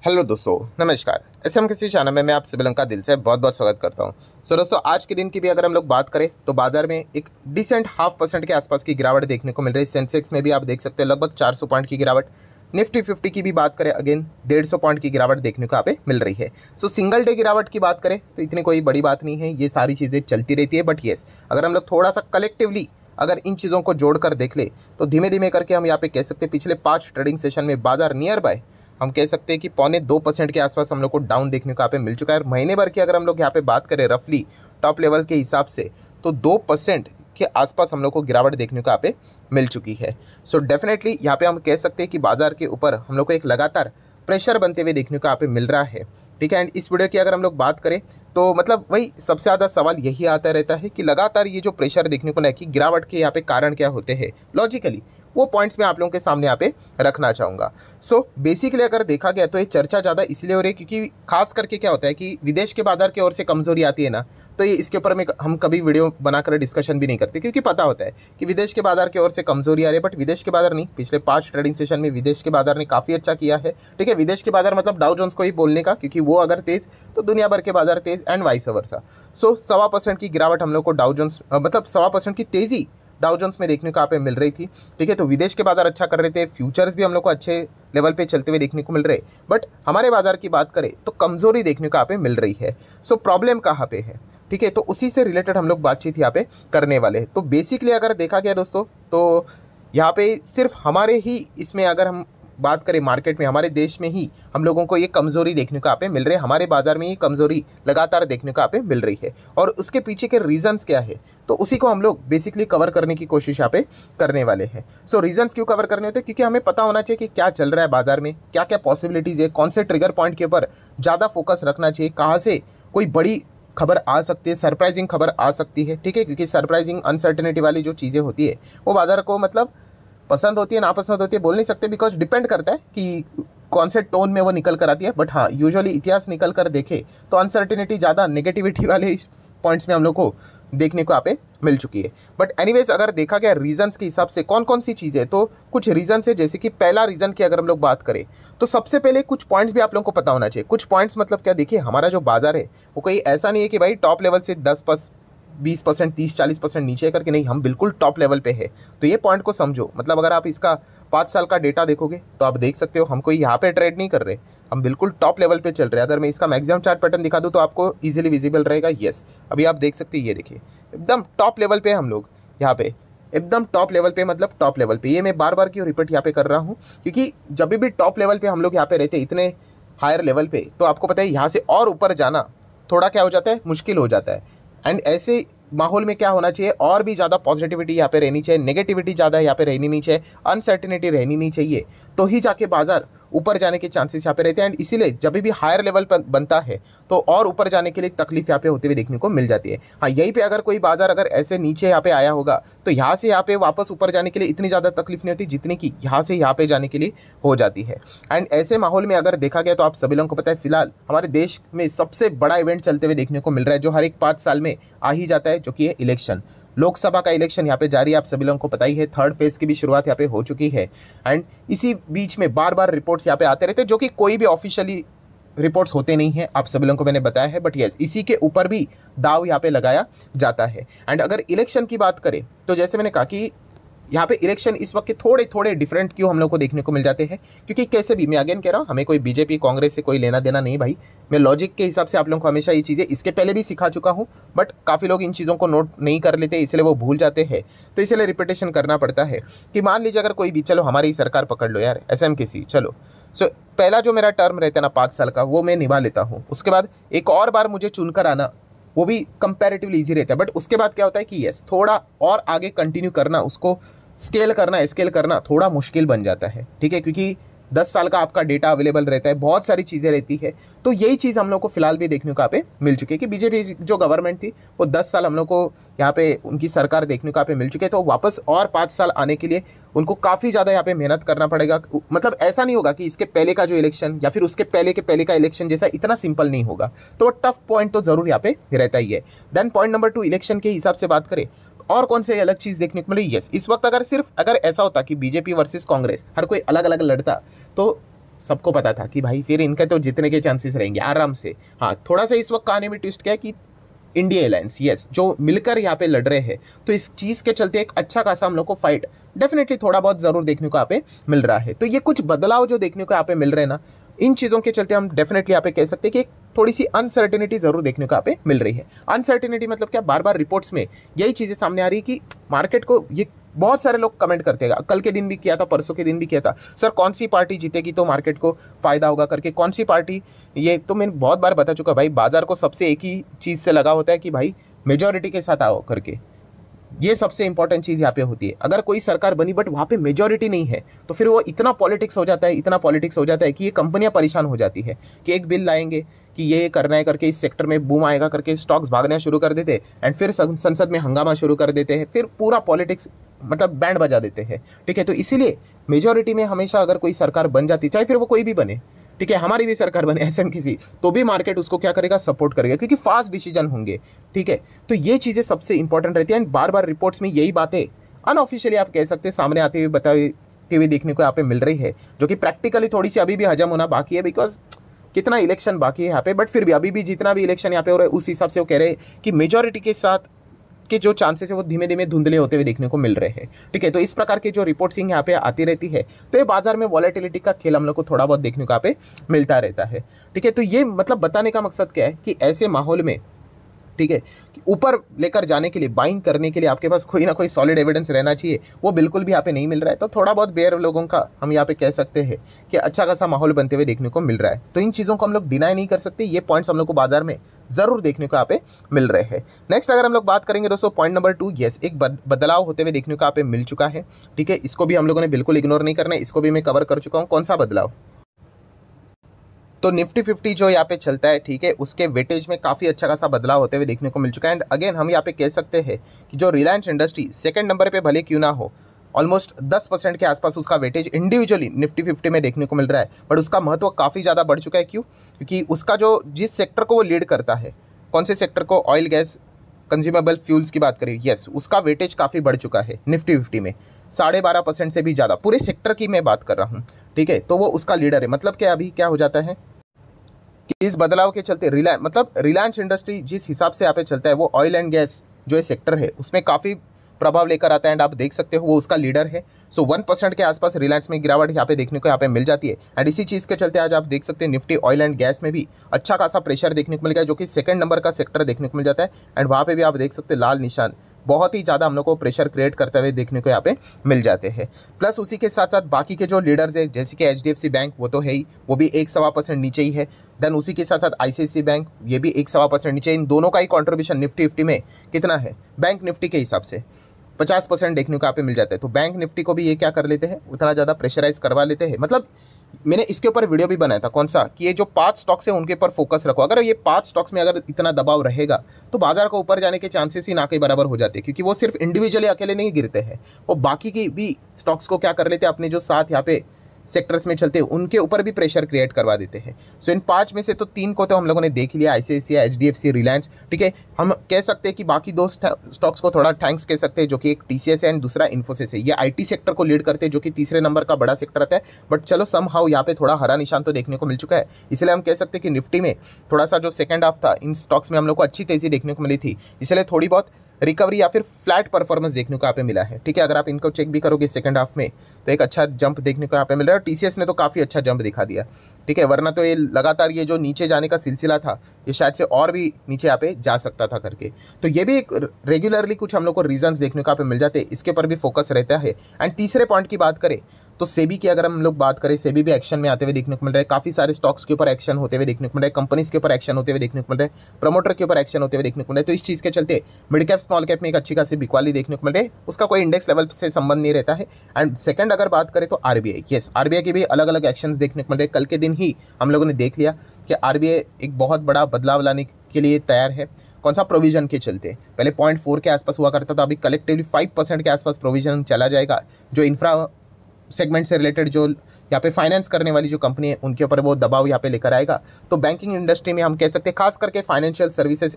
Hello दोस्तों, नमस्कार। SM किसी चैनल में मैं आप सभी लोगों का दिल से बहुत बहुत स्वागत करता हूं। दोस्तों, आज के दिन की भी अगर हम लोग बात करें तो बाजार में एक डिसेंट 0.5% के आसपास की गिरावट देखने को मिल रही है। सेंसेक्स में भी आप देख सकते हैं लगभग 400 पॉइंट की गिरावट। निफ्टी 50 की भी बात करें, अगेन 150 पॉइंट की गिरावट देखने को यहाँ पे मिल रही है। सिंगल डे गिरावट की बात करें तो इतनी कोई बड़ी बात नहीं है, ये सारी चीज़ें चलती रहती है। बट येस, अगर हम लोग थोड़ा सा कलेक्टिवली अगर इन चीज़ों को जोड़ कर देख ले तो धीमे धीमे करके हम यहाँ पे कह सकते हैं पिछले 5 ट्रेडिंग सेशन में बाजार नियर बाय हम कह सकते हैं कि 0.25% के आसपास हम लोग को डाउन देखने को यहाँ पे मिल चुका है। और महीने भर की अगर हम लोग यहाँ पे बात करें रफली टॉप लेवल के हिसाब से तो 2% के आसपास हम लोग को गिरावट देखने को यहाँ पे मिल चुकी है। डेफिनेटली यहाँ पे हम कह सकते हैं कि बाजार के ऊपर हम लोग को एक लगातार प्रेशर बनते हुए देखने को यहाँ पे मिल रहा है। ठीक है, एंड इस वीडियो की अगर हम लोग बात करें तो मतलब वही सबसे ज़्यादा सवाल यही आता रहता है कि लगातार ये जो प्रेशर देखने को ना कि गिरावट के यहाँ पे कारण क्या होते हैं लॉजिकली, वो पॉइंट्स मैं आप लोगों के सामने यहाँ पे रखना चाहूँगा। बेसिकली अगर देखा गया तो ये चर्चा ज़्यादा इसलिए हो रही है क्योंकि खास करके क्या होता है कि विदेश के बाजार की ओर से कमजोरी आती है ना, तो ये इसके ऊपर में हम कभी वीडियो बनाकर डिस्कशन भी नहीं करते क्योंकि पता होता है कि विदेश के बाजार की ओर से कमजोरी आ रही है। बट विदेश के बाजार नहीं, पिछले 5 ट्रेडिंग सेशन में विदेश के बाजार ने काफ़ी अच्छा किया है। ठीक है, विदेश के बाजार मतलब डाउ जोन्स को ही बोलने का, क्योंकि वो अगर तेज़ तो दुनिया भर के बाजार तेज़ एंड वाइस वर्सा। 1.25% की गिरावट हम लोग को डाउ जोन्स मतलब 1.25% की तेज़ी डाउ जोन्स में देखने को यहाँ पे मिल रही थी। ठीक है, तो विदेश के बाजार अच्छा कर रहे थे, फ्यूचर्स भी हम लोग को अच्छे लेवल पे चलते हुए देखने को मिल रहे। बट हमारे बाजार की बात करें तो कमजोरी देखने को यहाँ पे मिल रही है। प्रॉब्लम कहाँ पे है? ठीक है, तो उसी से रिलेटेड हम लोग बातचीत यहाँ पे करने वाले हैं। तो बेसिकली अगर देखा गया दोस्तों तो यहाँ पे सिर्फ हमारे ही इसमें अगर हम बात करें मार्केट में, हमारे देश में ही हम लोगों को ये कमज़ोरी देखने को यहाँ पे मिल रही है। हमारे बाजार में ये कमज़ोरी लगातार देखने को यहाँ पे मिल रही है और उसके पीछे के रीजंस क्या है तो उसी को हम लोग बेसिकली कवर करने की कोशिश यहाँ पे करने वाले हैं। रीजंस क्यों कवर करने होते हैं? क्योंकि हमें पता होना चाहिए कि क्या चल रहा है बाजार में, क्या क्या पॉसिबिलिटीज़ है, कौन से ट्रिगर पॉइंट के ऊपर ज़्यादा फोकस रखना चाहिए, कहाँ से कोई बड़ी खबर आ सकती है, सरप्राइजिंग खबर आ सकती है। ठीक है, क्योंकि सरप्राइजिंग अनसर्टेनिटी वाली जो चीज़ें होती है वो बाजार को मतलब पसंद होती है नापसंद होती है बोल नहीं सकते, बिकॉज डिपेंड करता है कि कौन से टोन में वो निकल कर आती है। बट हाँ, यूजुअली इतिहास निकल कर देखे तो अनसर्टेनिटी ज़्यादा नेगेटिविटी वाले पॉइंट्स में हम लोग को देखने को यहाँ पे मिल चुकी है। बट एनीवेज अगर देखा गया रीजंस के हिसाब से कौन कौन सी चीज़ें, तो कुछ रीजंस है। जैसे कि पहला रीजन की अगर हम लोग बात करें तो सबसे पहले कुछ पॉइंट्स भी आप लोगों को पता होना चाहिए। कुछ पॉइंट्स मतलब क्या, देखिए हमारा जो बाजार है वो कोई ऐसा नहीं है कि भाई टॉप लेवल से 20%, 30-40% नीचे करके, नहीं, हम बिल्कुल टॉप लेवल पे है। तो ये पॉइंट को समझो, मतलब अगर आप इसका 5 साल का डेटा देखोगे तो आप देख सकते हो हम कोई यहाँ पे ट्रेड नहीं कर रहे, हम बिल्कुल टॉप लेवल पे चल रहे हैं। अगर मैं इसका मैक्सिमम चार्ट पैटर्न दिखा दूँ तो आपको इजीली विजिबल रहेगा। यस, अभी आप देख सकते हैं, ये देखिए एकदम टॉप लेवल पे हम लोग यहाँ पे, एकदम टॉप लेवल पे, मतलब टॉप लेवल पे। ये मैं बार बार क्यों रिपीट यहाँ पे कर रहा हूँ, क्योंकि जब भी टॉप लेवल पे हम लोग यहाँ पे रहते हैं इतने हायर लेवल पे, तो आपको पता है यहाँ से और ऊपर जाना थोड़ा क्या हो जाता है, मुश्किल हो जाता है। एंड ऐसे माहौल में क्या होना चाहिए, और भी ज़्यादा पॉजिटिविटी यहाँ पे रहनी चाहिए, नेगेटिविटी ज़्यादा यहाँ पे रहनी नहीं चाहिए, अनसर्टेनिटी रहनी नहीं चाहिए, तो ही जाके बाजार ऊपर जाने के चांसेस यहाँ पे रहते हैं। एंड इसीलिए जब भी हायर लेवल पर बनता है तो और ऊपर जाने के लिए तकलीफ यहाँ पे होते हुए देखने को मिल जाती है। हाँ, यहीं पे अगर कोई बाजार अगर ऐसे नीचे यहाँ पे आया होगा तो यहाँ से यहाँ पे वापस ऊपर जाने के लिए इतनी ज़्यादा तकलीफ नहीं होती जितनी कि यहाँ से यहाँ पे जाने के लिए हो जाती है। एंड ऐसे माहौल में अगर देखा गया तो आप सभी लोगों को पता है फिलहाल हमारे देश में सबसे बड़ा इवेंट चलते हुए देखने को मिल रहा है जो हर एक 5 साल में आ ही जाता है, जो कि है इलेक्शन। लोकसभा का इलेक्शन यहाँ पे जारी है, आप सभी लोगों को पता ही है। 3rd फेज की भी शुरुआत यहाँ पे हो चुकी है। एंड इसी बीच में बार बार रिपोर्ट्स यहाँ पे आते रहते हैं जो कि कोई भी ऑफिशियली रिपोर्ट्स होते नहीं हैं, आप सभी लोगों को मैंने बताया है। बट यस, इसी के ऊपर भी दाव यहाँ पे लगाया जाता है। एंड अगर इलेक्शन की बात करें तो जैसे मैंने कहा कि यहाँ पे इलेक्शन इस वक्त के थोड़े थोड़े डिफरेंट क्यों हम लोग को देखने को मिल जाते हैं, क्योंकि कैसे भी, मैं अगेन कह रहा हूँ, हमें कोई बीजेपी कांग्रेस से कोई लेना देना नहीं भाई। मैं लॉजिक के हिसाब से आप लोगों को हमेशा ये चीज़ें इसके पहले भी सिखा चुका हूँ, बट काफ़ी लोग इन चीज़ों को नोट नहीं कर लेते, इसलिए वो भूल जाते हैं। तो इसलिए रिपीटेशन करना पड़ता है कि मान लीजिए अगर कोई भी, चलो हमारी सरकार पकड़ लो यार, SMKC, चलो। पहला जो मेरा टर्म रहता है ना 5 साल का, वो मैं निभा लेता हूँ। उसके बाद एक और बार मुझे चुनकर आना वो भी कंपैरेटिवली ईजी रहता है। बट उसके बाद क्या होता है कि यस, थोड़ा और आगे कंटिन्यू करना, उसको स्केल करना थोड़ा मुश्किल बन जाता है। ठीक है, क्योंकि 10 साल का आपका डेटा अवेलेबल रहता है, बहुत सारी चीज़ें रहती है। तो यही चीज़ हम लोग को फिलहाल भी देखने को यहाँ पे मिल चुकी है कि बीजेपी जो गवर्नमेंट थी वो 10 साल हम लोग को यहाँ पे उनकी सरकार देखने को यहाँ पे मिल चुकी है। तो वापस और 5 साल आने के लिए उनको काफ़ी ज़्यादा यहाँ पे मेहनत करना पड़ेगा। मतलब ऐसा नहीं होगा कि इसके पहले का जो इलेक्शन या फिर उसके पहले के पहले का इलेक्शन जैसा इतना सिंपल नहीं होगा। तो टफ पॉइंट तो ज़रूर यहाँ पे रहता ही है। देन पॉइंट नंबर 2, इलेक्शन के हिसाब से बात करें और कौन से अलग चीज़ देखने को मिली। यस, इस वक्त अगर ऐसा होता कि बीजेपी वर्सेस कांग्रेस हर कोई अलग अलग लड़ता तो सबको पता था कि भाई फिर इनके तो जीतने के चांसेस रहेंगे आराम से। हाँ, थोड़ा सा इस वक्त कहानी में ट्विस्ट क्या है कि इंडिया अलायंस, यस, जो मिलकर यहाँ पे लड़ रहे हैं, तो इस चीज़ के चलते एक अच्छा खासा हम लोग को फाइट डेफिनेटली थोड़ा बहुत ज़रूर देखने को यहाँ पे मिल रहा है। तो ये कुछ बदलाव जो देखने को यहाँ पे मिल रहे हैं ना, इन चीज़ों के चलते हम डेफिनेटली यहाँ पे कह सकते हैं कि एक थोड़ी सी अनसर्टेनिटी जरूर देखने को यहाँ पे मिल रही है। अनसर्टेनिटी मतलब क्या, बार बार रिपोर्ट्स में यही चीज़ें सामने आ रही है कि मार्केट को ये बहुत सारे लोग कमेंट करते हैं, कल के दिन भी किया था, परसों के दिन भी किया था, सर कौन सी पार्टी जीतेगी तो मार्केट को फायदा होगा करके, कौन सी पार्टी, ये तो मैंने बहुत बार बता चुका भाई, बाजार को सबसे एक ही चीज़ से लगा होता है कि भाई मेजॉरिटी के साथ आओ करके, ये सबसे इंपॉर्टेंट चीज़ यहाँ पे होती है। अगर कोई सरकार बनी बट वहाँ पे मेजॉरिटी नहीं है तो फिर वो इतना पॉलिटिक्स हो जाता है, इतना पॉलिटिक्स हो जाता है कि ये कंपनियां परेशान हो जाती है कि एक बिल लाएंगे कि ये करना है करके, इस सेक्टर में बूम आएगा करके स्टॉक्स भागना शुरू कर देते एंड फिर संसद में हंगामा शुरू कर देते हैं, फिर पूरा पॉलिटिक्स मतलब बैंड बजा देते हैं। ठीक है, तो इसीलिए मेजॉरिटी में हमेशा अगर कोई सरकार बन जाती, चाहे फिर वो कोई भी बने, ठीक है, हमारी भी सरकार बने एसएम किसी, तो भी मार्केट उसको क्या करेगा, सपोर्ट करेगा, क्योंकि फास्ट डिसीजन होंगे। ठीक है, तो ये चीज़ें सबसे इंपॉर्टेंट रहती है एंड बार बार रिपोर्ट्स में यही बातें अनऑफिशियली आप कह सकते हैं सामने आते हुए बताते हुए देखने को यहाँ पे मिल रही है, जो कि प्रैक्टिकली थोड़ी सी अभी भी हजम होना बाकी है, बिकॉज कितना इलेक्शन बाकी है यहाँ पे, बट फिर भी अभी भी जितना भी इलेक्शन यहाँ पे हो रहा है उस हिसाब से वो कह रहे हैं कि मेजॉरिटी के साथ के जो चांसेस है वो धीमे धीमे धुंधले होते हुए देखने को मिल रहे हैं। ठीक है, तो इस प्रकार की जो रिपोर्टिंग यहाँ पे आती रहती है, तो ये बाजार में वॉलेटिलिटी का खेल हम लोग को थोड़ा बहुत देखने को यहाँ पे मिलता रहता है। ठीक है, तो ये मतलब बताने का मकसद क्या है कि ऐसे माहौल में, ठीक है, ऊपर लेकर जाने के लिए, बाइंग करने के लिए आपके पास कोई ना कोई सॉलिड एविडेंस रहना चाहिए, वो बिल्कुल भी यहाँ पे नहीं मिल रहा है। तो थोड़ा बहुत बेयर लोगों का हम यहाँ पे कह सकते हैं कि अच्छा खासा माहौल बनते हुए देखने को मिल रहा है। तो इन चीज़ों को हम लोग डिनाई नहीं कर सकते, ये पॉइंट्स हम लोग को बाजार में ज़रूर देखने को यहाँ पे मिल रहे हैं। नेक्स्ट अगर हम लोग बात करेंगे दोस्तों, पॉइंट नंबर 2, यस, एक बदलाव होते हुए देखने को यहाँ पे मिल चुका है। ठीक है, इसको भी हम लोगों ने बिल्कुल इग्नोर नहीं करना है, इसको भी मैं कवर कर चुका हूँ। कौन सा बदलाव, तो निफ्टी 50 जो यहाँ पे चलता है, ठीक है, उसके वेटेज में काफ़ी अच्छा खासा बदलाव होते हुए देखने को मिल चुका है। एंड अगेन हम यहाँ पे कह सकते हैं कि जो रिलायंस इंडस्ट्री सेकंड नंबर पे भले क्यों ना हो, ऑलमोस्ट 10% के आसपास उसका वेटेज इंडिविजुअली निफ्टी 50 में देखने को मिल रहा है, बट उसका महत्व काफ़ी ज़्यादा बढ़ चुका है। क्यों? क्योंकि उसका जो जिस सेक्टर को वो लीड करता है, कौन से सेक्टर को, ऑयल गैस कंज्यूमेबल फ्यूल्स की बात करें, यस, उसका वेटेज काफ़ी बढ़ चुका है निफ्टी 50 में, 12.5% से भी ज़्यादा, पूरे सेक्टर की मैं बात कर रहा हूँ। ठीक है, तो वो उसका लीडर है। मतलब क्या, अभी क्या हो जाता है कि इस बदलाव के चलते रिलायंस इंडस्ट्री जिस हिसाब से यहाँ पे चलता है, वो ऑयल एंड गैस जो सेक्टर है उसमें काफ़ी प्रभाव लेकर आता है एंड आप देख सकते हो वो उसका लीडर है। सो 1% के आसपास रिलायंस में गिरावट यहाँ पे देखने को यहाँ पे मिल जाती है एंड इसी चीज़ के चलते आज आप देख सकते हैं निफ्टी ऑयल एंड गैस में भी अच्छा खासा प्रेशर देखने को मिल गया, जो कि सेकंड नंबर का सेक्टर देखने को मिल जाता है एंड वहाँ पे भी आप देख सकते हैं लाल निशान बहुत ही ज़्यादा हम लोग को प्रेशर क्रिएट करते हुए देखने को यहाँ पे मिल जाते हैं। प्लस उसी के साथ साथ बाकी के जो लीडर्स है, जैसे कि HDFC बैंक, वो तो है ही, वो भी 1.25% नीचे ही है। देन उसी के साथ साथ ICICI बैंक, ये भी 1.25% नीचे। इन दोनों का ही कॉन्ट्रीब्यूशन निफ्टी 50 में कितना है, बैंक निफ्टी के हिसाब से 50% देखने को यहाँ पे मिल जाता है। तो बैंक निफ्टी को भी ये क्या कर लेते हैं, उतना ज़्यादा प्रेशराइज करवा लेते हैं। मतलब मैंने इसके ऊपर वीडियो भी बनाया था, कौन सा, कि ये जो 5 स्टॉक्स है उनके ऊपर फोकस रखो। अगर ये 5 स्टॉक्स में अगर इतना दबाव रहेगा तो बाजार को ऊपर जाने के चांसेस ही ना के बराबर हो जाते हैं, क्योंकि वो सिर्फ इंडिविजुअली अकेले नहीं गिरते हैं, वो बाकी की भी स्टॉक्स को क्या कर लेते हैं, अपने जो साथ यहाँ पे सेक्टर्स में चलते हैं उनके ऊपर भी प्रेशर क्रिएट करवा देते हैं। सो इन 5 में से तो 3 को तो हम लोगों ने देख लिया, ICICI, HDFC, रिलायंस। ठीक है, हम कह सकते हैं कि बाकी 2 स्टॉक्स को थोड़ा थैंक्स कह सकते हैं, जो कि एक TCS है एंड दूसरा इन्फोसिस है। ये IT सेक्टर को लीड करते हैं, जो कि तीसरे नंबर का बड़ा सेक्टर आता है। बट चलो समहाउ यहाँ पे थोड़ा हरा निशान तो देखने को मिल चुका है, इसलिए हम कह सकते हैं कि निफ्टी में थोड़ा सा जो सेकंड हाफ था इन स्टॉक्स में हम लोग को अच्छी तेजी देखने को मिली थी, इसलिए थोड़ी बहुत रिकवरी या फिर फ्लैट परफॉर्मेंस देखने को यहाँ पे मिला है। ठीक है, अगर आप इनको चेक भी करोगे सेकंड हाफ में तो एक अच्छा जंप देखने को यहाँ पे मिल रहा है और TCS ने तो काफ़ी अच्छा जंप दिखा दिया। ठीक है, वरना तो ये लगातार ये जो नीचे जाने का सिलसिला था ये शायद से और भी नीचे यहाँ पे जा सकता था करके। तो ये भी एक रेगुलरली कुछ हम लोग को रीजंस देखने को यहाँ पे मिल जाते हैं, इसके ऊपर भी फोकस रहता है। एंड तीसरे पॉइंट की बात करें तो सेबी की अगर हम लोग बात करें, सेबी भी एक्शन में आते हुए देखने को मिल रहा है, काफ़ी सारे स्टॉक्स के ऊपर एक्शन होते हुए देखने को मिल रहा है, कंपनीज के ऊपर एक्शन होते हुए देखने को मिल रहा है, प्रमोटर के ऊपर एक्शन होते हुए देखने को मिल रहा है। तो इस चीज़ के चलते मिड कैप स्मॉल कैप में एक अच्छी खासी बिकवाली देखने को मिल रही है, उसका कोई इंडेक्स लेवल से संबंध नहीं रहता है। एंड सेकंड अगर बात करें तो RBI, यस, RBI के भी अलग अलग एक्शन देखने को मिल रहे हैं। कल के दिन ही हम लोगों ने देख लिया कि RBI एक बहुत बड़ा बदलाव लाने के लिए तैयार है। कौन सा, प्रोविजन के चलते। पहले 0.4 के आसपास हुआ करता था, अभी कलेक्टिवली 5% के आसपास प्रोविजन चला जाएगा। जो इंफ्रा सेगमेंट से रिलेटेड जो यहाँ पे फाइनेंस करने वाली जो कंपनी है उनके ऊपर वो दबाव यहाँ पे लेकर आएगा। तो बैंकिंग इंडस्ट्री में हम कह सकते हैं, खास करके फाइनेंशियल सर्विसेज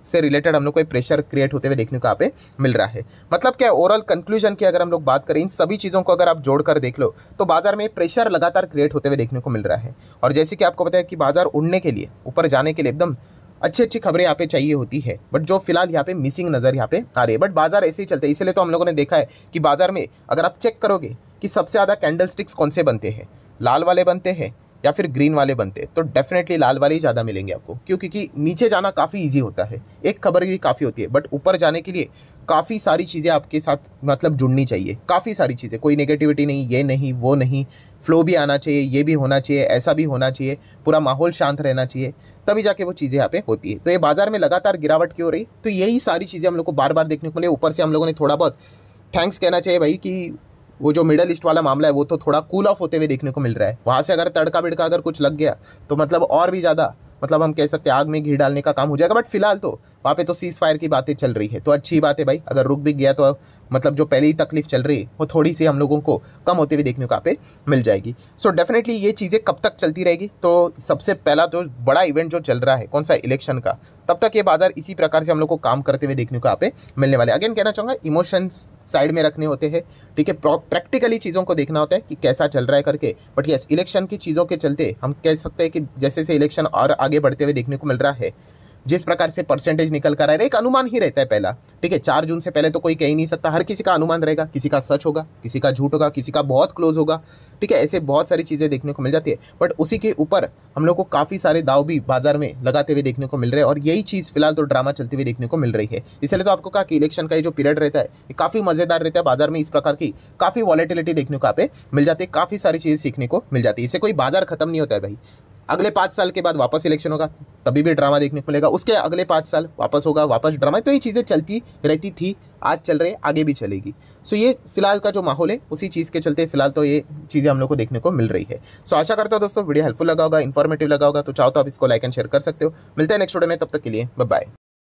से रिलेटेड हम लोग को प्रेशर क्रिएट होते हुए देखने को यहाँ पे मिल रहा है। मतलब क्या ओवरऑल कंक्लूजन की अगर हम लोग बात करें, इन सभी चीज़ों को अगर आप जोड़कर देख लो तो बाजार में प्रेशर लगातार क्रिएट होते हुए देखने को मिल रहा है। और जैसे कि आपको पता है कि बाजार उड़ने के लिए, ऊपर जाने के लिए एकदम अच्छी अच्छी खबरें यहाँ पे चाहिए होती है, बट जो फिलहाल यहाँ पे मिसिंग नज़र यहाँ पे आ रही है। बट बाजार ऐसे ही चलते हैं, इसलिए तो हम लोगों ने देखा है कि बाजार में अगर आप चेक करोगे कि सबसे ज़्यादा कैंडल स्टिक्स कौन से बनते हैं, लाल वाले बनते हैं या फिर ग्रीन वाले बनते हैं, तो डेफिनेटली लाल वाले ही ज़्यादा मिलेंगे आपको। क्यों? क्योंकि नीचे जाना काफ़ी ईजी होता है, एक खबर भी काफ़ी होती है, बट ऊपर जाने के लिए काफ़ी सारी चीज़ें आपके साथ मतलब जुड़नी चाहिए, काफ़ी सारी चीज़ें, कोई नेगेटिविटी नहीं, ये नहीं वो नहीं, फ्लो भी आना चाहिए, ये भी होना चाहिए, ऐसा भी होना चाहिए, पूरा माहौल शांत रहना चाहिए, तभी जाके वो चीज़ें यहाँ पे होती है। तो ये बाजार में लगातार गिरावट क्यों हो रही? तो यही सारी चीज़ें हम लोग को बार बार देखने को मिले। ऊपर से हम लोगों ने थोड़ा बहुत थैंक्स कहना चाहिए भाई कि वो जो मिडल ईस्ट वाला मामला है वो तो थोड़ा कूल ऑफ होते हुए देखने को मिल रहा है। वहाँ से अगर तड़का बिड़का अगर कुछ लग गया तो मतलब और भी ज़्यादा मतलब हम कह सकते हैं आग में घी डालने का काम हो जाएगा। बट फिलहाल तो वहाँ पे तो सीज फायर की बातें चल रही है, तो अच्छी बात है भाई। अगर रुक भी गया तो मतलब जो पहले ही तकलीफ चल रही है वो थोड़ी सी हम लोगों को कम होते हुए देखने को यहाँ पे मिल जाएगी। सो डेफिनेटली ये चीज़ें कब तक चलती रहेगी? तो सबसे पहला जो बड़ा इवेंट जो चल रहा है कौन सा, इलेक्शन का, तब तक ये बाजार इसी प्रकार से हम लोग को काम करते हुए देखने को यहाँ पे मिलने वाले। अगेन कहना चाहूँगा, इमोशंस साइड में रखने होते हैं, ठीक है, प्रैक्टिकली चीज़ों को देखना होता है कि कैसा चल रहा है करके। बट यस, इलेक्शन की चीज़ों के चलते हम कह सकते हैं कि जैसे जैसे इलेक्शन और आगे बढ़ते हुए देखने को मिल रहा है, जिस प्रकार से परसेंटेज निकल कर आ रहा है, एक अनुमान ही रहता है पहला, ठीक है। 4 जून से पहले तो कोई कह ही नहीं सकता, हर किसी का अनुमान रहेगा, किसी का सच होगा, किसी का झूठ होगा, किसी का बहुत क्लोज होगा, ठीक है। ऐसे बहुत सारी चीज़ें देखने को मिल जाती है। बट उसी के ऊपर हम लोग को काफ़ी सारे दाव भी बाजार में लगाते हुए देखने को मिल रहे हैं, और यही चीज़ फिलहाल तो ड्रामा चलती हुई देखने को मिल रही है। इसलिए तो आपको कहा कि इलेक्शन का ये जो पीरियड रहता है ये काफ़ी मज़ेदार रहता है। बाजार में इस प्रकार की काफ़ी वॉलेटिलिटी देखने को यहाँ पे मिल जाती है, काफ़ी सारी चीज़ें सीखने को मिल जाती है। इससे कोई बाजार खत्म नहीं होता है भाई। अगले 5 साल के बाद वापस इलेक्शन होगा, तभी भी ड्रामा देखने को मिलेगा, उसके अगले 5 साल वापस होगा, वापस ड्रामा। तो ये चीज़ें चलती रहती थी, आज चल रहे, आगे भी चलेगी। सो ये फिलहाल का जो माहौल है उसी चीज़ के चलते फिलहाल तो ये चीज़ें हम लोग को देखने को मिल रही है। सो आशा करता हूँ दोस्तों वीडियो हेल्पफुल लगा होगा, इन्फॉर्मेटिव लगा होगा, तो चाहो तो आप इसको लाइक एंड शेयर कर सकते हो। मिलते हैं नेक्स्ट वीडियो में, तब तक के लिए बाय बाय।